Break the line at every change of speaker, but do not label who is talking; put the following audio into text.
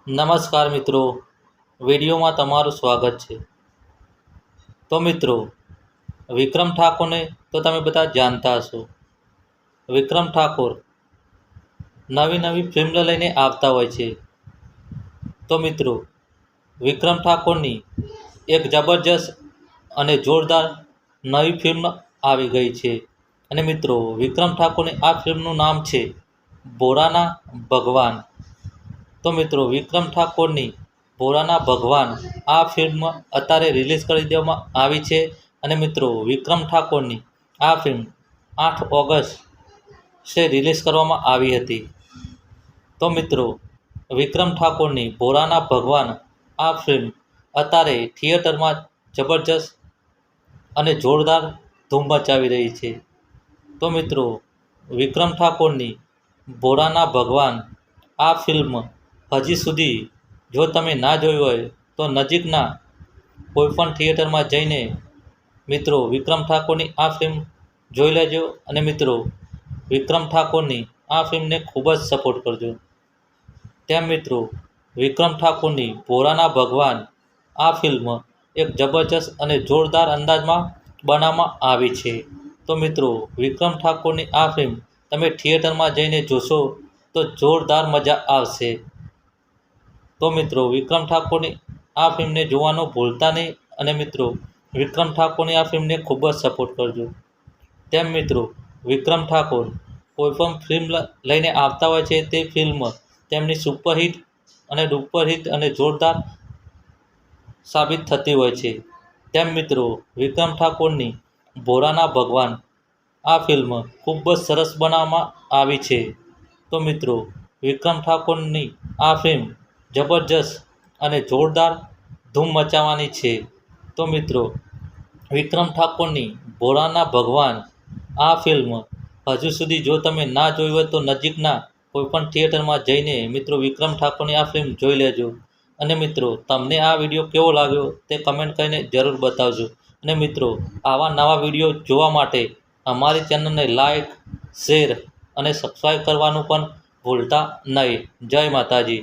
નમસ્કાર મિત્રો, વિડીયોમાં તમારું સ્વાગત છે. તો મિત્રો, વિક્રમ ઠાકોરને તો તમે બધા જાણતા હશો. વિક્રમ ઠાકોર નવી નવી ફિલ્મ લઈને આવતા હોય છે. તો મિત્રો, વિક્રમ ઠાકોરની એક જબરજસ્ત અને જોરદાર નવી ફિલ્મ આવી ગઈ છે. અને મિત્રો, વિક્રમ ઠાકોરની આ ફિલ્મનું નામ છે ભોળાના ભગવાન. તો મિત્રો, વિક્રમ ઠાકોરની ભોળાના ભગવાન આ ફિલ્મ અત્યારે રિલીઝ કરી દેવામાં આવી છે. અને મિત્રો, વિક્રમ ઠાકોરની આ ફિલ્મ 8 ઓગસ્ટે રિલીઝ કરવામાં આવી હતી. તો મિત્રો, વિક્રમ ઠાકોરની ભોળાના ભગવાન આ ફિલ્મ અત્યારે થિયેટરમાં જબરજસ્ત અને જોરદાર ધૂમ મચાવી રહી છે. તો મિત્રો, વિક્રમ ઠાકોરની ભોળાના ભગવાન આ ફિલ્મ હજી સુધી જો તમે ના જોઈ હોય તો નજીકના કોઈપણ થિયેટરમાં જઈને મિત્રો વિક્રમ ઠાકોરની આ ફિલ્મ જોઈ લેજો. અને મિત્રો, વિક્રમ ઠાકોરની આ ફિલ્મને ખૂબ જ સપોર્ટ કરજો. તેમ મિત્રો, વિક્રમ ઠાકોરની ભોળાના ભગવાન આ ફિલ્મ એક જબરજસ્ત અને જોરદાર અંદાજમાં બનાવવામાં આવી છે. તો મિત્રો, વિક્રમ ઠાકોરની આ ફિલ્મ તમે થિયેટરમાં જઈને જોશો તો જોરદાર મજા આવશે. તો મિત્રો, વિક્રમ ઠાકોરની આ ફિલ્મને જોવાનું ભૂલતા નહીં. અને મિત્રો, વિક્રમ ઠાકોરની આ ફિલ્મને ખૂબ જ સપોર્ટ કરજો. તેમ મિત્રો, વિક્રમ ઠાકોર કોઈપણ ફિલ્મ લઈને આવતા હોય છે તે ફિલ્મ તેમની સુપરહિટ અને ડુપરહિટ અને જોરદાર સાબિત થતી હોય છે. તેમ મિત્રો, વિક્રમ ઠાકોરની ભોળાના ભગવાન આ ફિલ્મ ખૂબ જ સરસ બનાવવામાં આવી છે. તો મિત્રો, વિક્રમ ઠાકોરની આ ફિલ્મ જબરજસ્ત અને જોરદાર ધૂમ મચાવવાની છે. તો મિત્રો, વિક્રમ ઠાકોરની ભોળાના ભગવાન આ ફિલ્મ હજુ સુધી જો તમે ના જોઈ હોય તો નજીકના કોઈપણ થિયેટરમાં જઈને મિત્રો વિક્રમ ઠાકોરની આ ફિલ્મ જોઈ લેજો. અને મિત્રો, તમને આ વિડીયો કેવો લાગ્યો તે કમેન્ટ કરીને જરૂર બતાવજો. અને મિત્રો, આવા નવા વિડીયો જોવા માટે અમારી ચેનલને લાઈક, શેર અને સબસ્ક્રાઈબ કરવાનું પણ ભૂલતા નહીં. જય માતાજી.